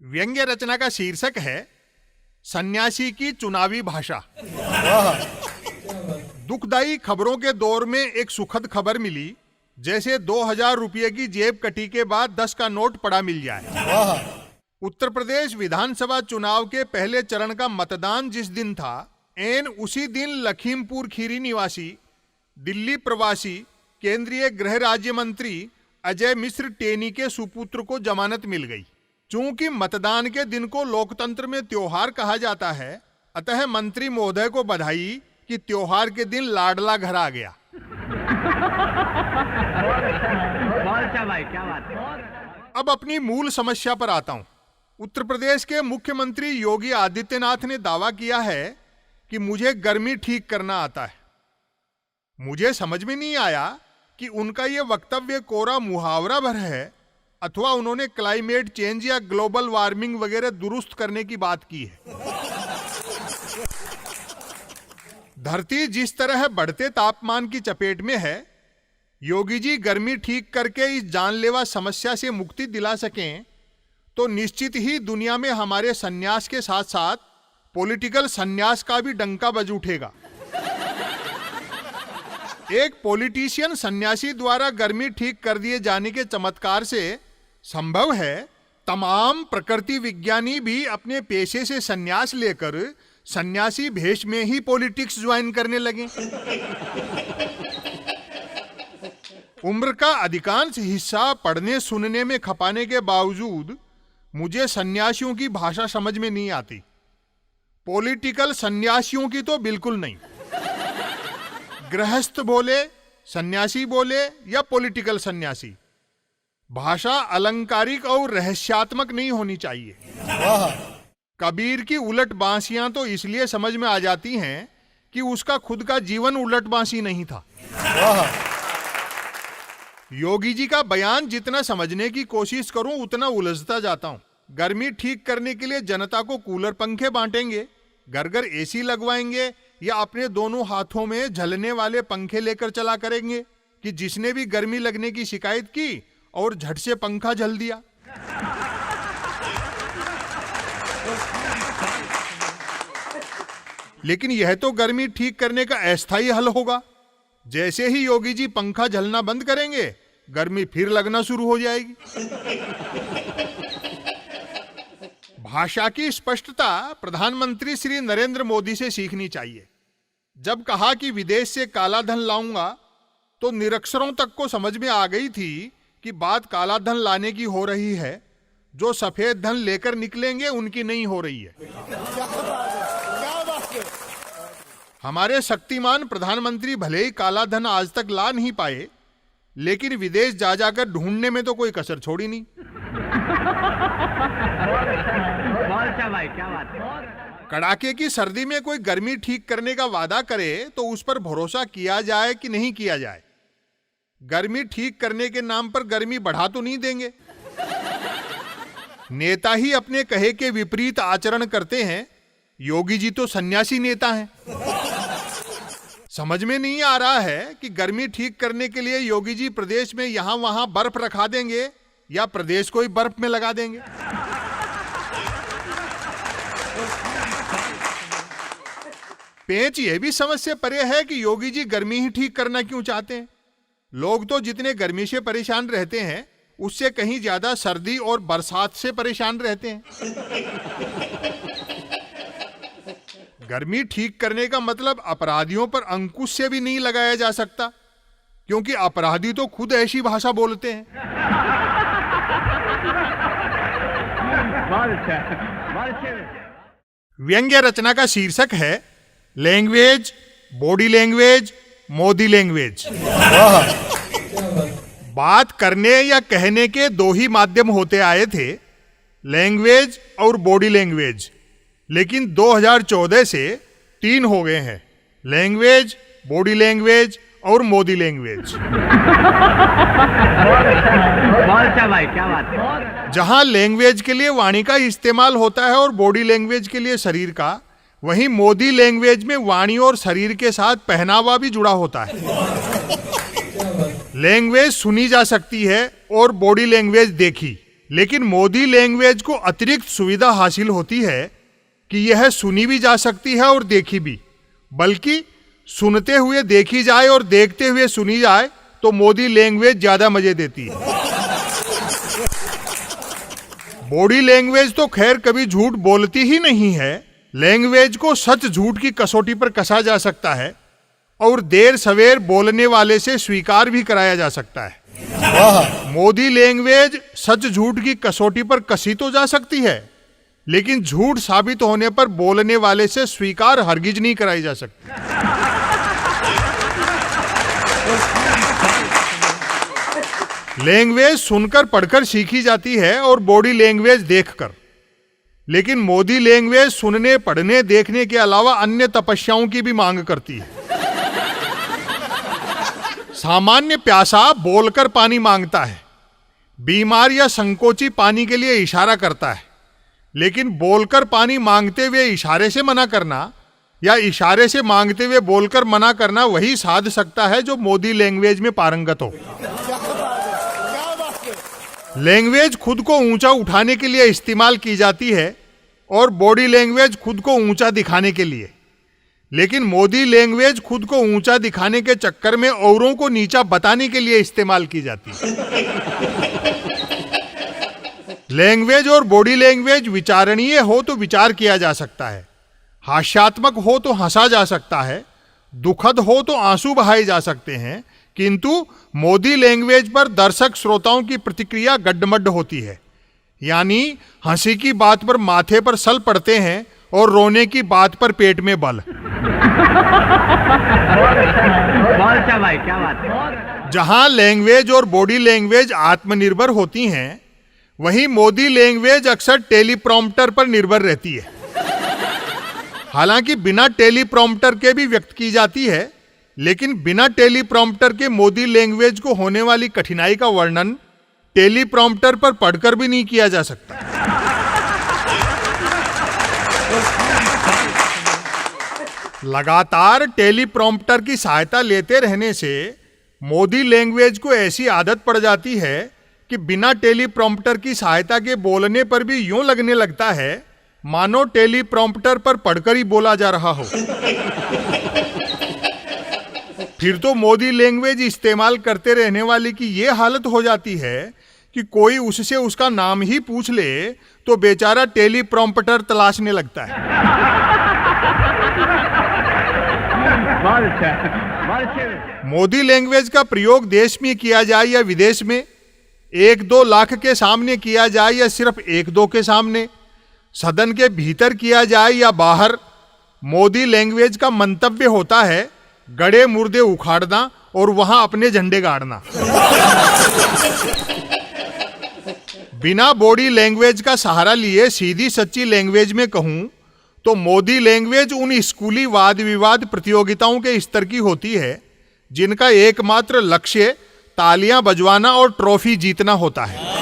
व्यंग्य रचना का शीर्षक है सन्यासी की चुनावी भाषा। दुखदाई खबरों के दौर में एक सुखद खबर मिली, जैसे 2000 रुपये की जेब कटी के बाद 10 का नोट पड़ा मिल जाए। उत्तर प्रदेश विधानसभा चुनाव के पहले चरण का मतदान जिस दिन था, एन उसी दिन लखीमपुर खीरी निवासी दिल्ली प्रवासी केंद्रीय गृह राज्य मंत्री अजय मिश्र टेनी के सुपुत्र को जमानत मिल गई। चूंकि मतदान के दिन को लोकतंत्र में त्योहार कहा जाता है, अतः मंत्री महोदय को बधाई कि त्योहार के दिन लाडला घर आ गया। अब अपनी मूल समस्या पर आता हूं। उत्तर प्रदेश के मुख्यमंत्री योगी आदित्यनाथ ने दावा किया है कि मुझे गर्मी ठीक करना आता है। मुझे समझ में नहीं आया कि उनका यह वक्तव्य कोरा मुहावरा भर है अथवा उन्होंने क्लाइमेट चेंज या ग्लोबल वार्मिंग वगैरह दुरुस्त करने की बात की है। धरती जिस तरह बढ़ते तापमान की चपेट में है, योगी जी गर्मी ठीक करके इस जानलेवा समस्या से मुक्ति दिला सकें तो निश्चित ही दुनिया में हमारे सन्यास के साथ साथ पॉलिटिकल सन्यास का भी डंका बज उठेगा। एक पॉलिटिशियन सन्यासी द्वारा गर्मी ठीक कर दिए जाने के चमत्कार से संभव है तमाम प्रकृति विज्ञानी भी अपने पेशे से सन्यास लेकर सन्यासी भेष में ही पॉलिटिक्स ज्वाइन करने लगे। उम्र का अधिकांश हिस्सा पढ़ने सुनने में खपाने के बावजूद मुझे सन्यासियों की भाषा समझ में नहीं आती। पॉलिटिकल सन्यासियों की तो बिल्कुल नहीं। गृहस्थ बोले, सन्यासी बोले या पॉलिटिकल सन्यासी, भाषा अलंकारिक और रहस्यात्मक नहीं होनी चाहिए। कबीर की उलट बांसियां तो इसलिए समझ में आ जाती हैं कि उसका खुद का जीवन उलट बांसी नहीं था। योगी जी का बयान जितना समझने की कोशिश करूं उतना उलझता जाता हूं। गर्मी ठीक करने के लिए जनता को कूलर पंखे बांटेंगे, घर घर एसी लगवाएंगे या अपने दोनों हाथों में झलने वाले पंखे लेकर चला करेंगे कि जिसने भी गर्मी लगने की शिकायत की और झट से पंखा झल दिया। लेकिन यह तो गर्मी ठीक करने का अस्थायी हल होगा। जैसे ही योगी जी पंखा झलना बंद करेंगे, गर्मी फिर लगना शुरू हो जाएगी। भाषा की स्पष्टता प्रधानमंत्री श्री नरेंद्र मोदी से सीखनी चाहिए। जब कहा कि विदेश से काला धन लाऊंगा, तो निरक्षरों तक को समझ में आ गई थी कि बात काला धन लाने की हो रही है। जो सफेद धन लेकर निकलेंगे उनकी नहीं हो रही है। हमारे शक्तिमान प्रधानमंत्री भले ही काला धन आज तक ला नहीं पाए, लेकिन विदेश जा जाकर ढूंढने में तो कोई कसर छोड़ी नहीं। कड़ाके की सर्दी में कोई गर्मी ठीक करने का वादा करे तो उस पर भरोसा किया जाए कि नहीं किया जाए। गर्मी ठीक करने के नाम पर गर्मी बढ़ा तो नहीं देंगे। नेता ही अपने कहे के विपरीत आचरण करते हैं। योगी जी तो सन्यासी नेता हैं। समझ में नहीं आ रहा है कि गर्मी ठीक करने के लिए योगी जी प्रदेश में यहां वहां बर्फ रखा देंगे या प्रदेश को ही बर्फ में लगा देंगे। पेंच यह भी समझ से परे है कि योगी जी गर्मी ही ठीक करना क्यों चाहते हैं। लोग तो जितने गर्मी से परेशान रहते हैं, उससे कहीं ज्यादा सर्दी और बरसात से परेशान रहते हैं। गर्मी ठीक करने का मतलब अपराधियों पर अंकुश से भी नहीं लगाया जा सकता, क्योंकि अपराधी तो खुद ऐसी भाषा बोलते हैं। व्यंग्य रचना का शीर्षक है language, body language, Modi language. बात करने या कहने के दो ही माध्यम होते आए थे, लैंग्वेज और बॉडी लैंग्वेज। लेकिन 2014 से 3 हो गए हैं, लैंग्वेज, बॉडी लैंग्वेज और मोदी लैंग्वेज। जहां लैंग्वेज के लिए वाणी का इस्तेमाल होता है और बॉडी लैंग्वेज के लिए शरीर का, वहीं मोदी लैंग्वेज में वाणी और शरीर के साथ पहनावा भी जुड़ा होता है। लैंग्वेज सुनी जा सकती है और बॉडी लैंग्वेज देखी। लेकिन मोदी लैंग्वेज को अतिरिक्त सुविधा हासिल होती है कि यह सुनी भी जा सकती है और देखी भी, बल्कि सुनते हुए देखी जाए और देखते हुए सुनी जाए तो मोदी लैंग्वेज ज्यादा मजे देती है। बॉडी लैंग्वेज तो खैर कभी झूठ बोलती ही नहीं है। लैंग्वेज को सच झूठ की कसौटी पर कसा जा सकता है और देर सवेर बोलने वाले से स्वीकार भी कराया जा सकता है। मोदी लैंग्वेज सच झूठ की कसौटी पर कसी तो जा सकती है, लेकिन झूठ साबित होने पर बोलने वाले से स्वीकार हरगिज नहीं कराई जा सकती। लैंग्वेज सुनकर पढ़कर सीखी जाती है और बॉडी लैंग्वेज देखकर, लेकिन मोदी लैंग्वेज सुनने पढ़ने देखने के अलावा अन्य तपस्याओं की भी मांग करती है। सामान्य प्यासा बोलकर पानी मांगता है, बीमार या संकोची पानी के लिए इशारा करता है, लेकिन बोलकर पानी मांगते हुए इशारे से मना करना या इशारे से मांगते हुए बोलकर मना करना वही साध सकता है जो मोदी लैंग्वेज में पारंगत हो। लैंग्वेज खुद को ऊंचा उठाने के लिए इस्तेमाल की जाती है और बॉडी लैंग्वेज खुद को ऊंचा दिखाने के लिए, लेकिन मोदी लैंग्वेज खुद को ऊंचा दिखाने के चक्कर में औरों को नीचा बताने के लिए इस्तेमाल की जाती है। लैंग्वेज और बॉडी लैंग्वेज विचारणीय हो तो विचार किया जा सकता है, हास्यात्मक हो तो हंसा जा सकता है, दुखद हो तो आंसू बहाए जा सकते हैं, किंतु मोदी लैंग्वेज पर दर्शक श्रोताओं की प्रतिक्रिया गड्डमड्ड होती है। यानी हंसी की बात पर माथे पर सल पड़ते हैं और रोने की बात पर पेट में बल। जहां लैंग्वेज और बॉडी लैंग्वेज आत्मनिर्भर होती हैं, वहीं मोदी लैंग्वेज अक्सर टेलीप्रॉम्प्टर पर निर्भर रहती है। हालांकि बिना टेलीप्रॉम्प्टर के भी व्यक्त की जाती है, लेकिन बिना टेलीप्रॉम्प्टर के मोदी लैंग्वेज को होने वाली कठिनाई का वर्णन टेलीप्रॉम्प्टर पर पढ़कर भी नहीं किया जा सकता। लगातार टेलीप्रॉम्प्टर की सहायता लेते रहने से मोदी लैंग्वेज को ऐसी आदत पड़ जाती है कि बिना टेलीप्रॉम्प्टर की सहायता के बोलने पर भी यूं लगने लगता है मानो टेलीप्रॉम्प्टर पर पढ़कर ही बोला जा रहा हो। फिर तो मोदी लैंग्वेज इस्तेमाल करते रहने वाले की ये हालत हो जाती है कि कोई उससे उसका नाम ही पूछ ले तो बेचारा टेलीप्रॉम्प्टर तलाशने लगता है। मोदी लैंग्वेज का प्रयोग देश में किया जाए या विदेश में, 1-2 लाख के सामने किया जाए या सिर्फ 1-2 के सामने, सदन के भीतर किया जाए या बाहर, मोदी लैंग्वेज का मंतव्य होता है गड़े मुर्दे उखाड़ना और वहां अपने झंडे गाड़ना। बिना बॉडी लैंग्वेज का सहारा लिए सीधी सच्ची लैंग्वेज में कहूं तो मोदी लैंग्वेज उन स्कूली वाद विवाद प्रतियोगिताओं के स्तर की होती है जिनका एकमात्र लक्ष्य तालियां बजवाना और ट्रॉफी जीतना होता है।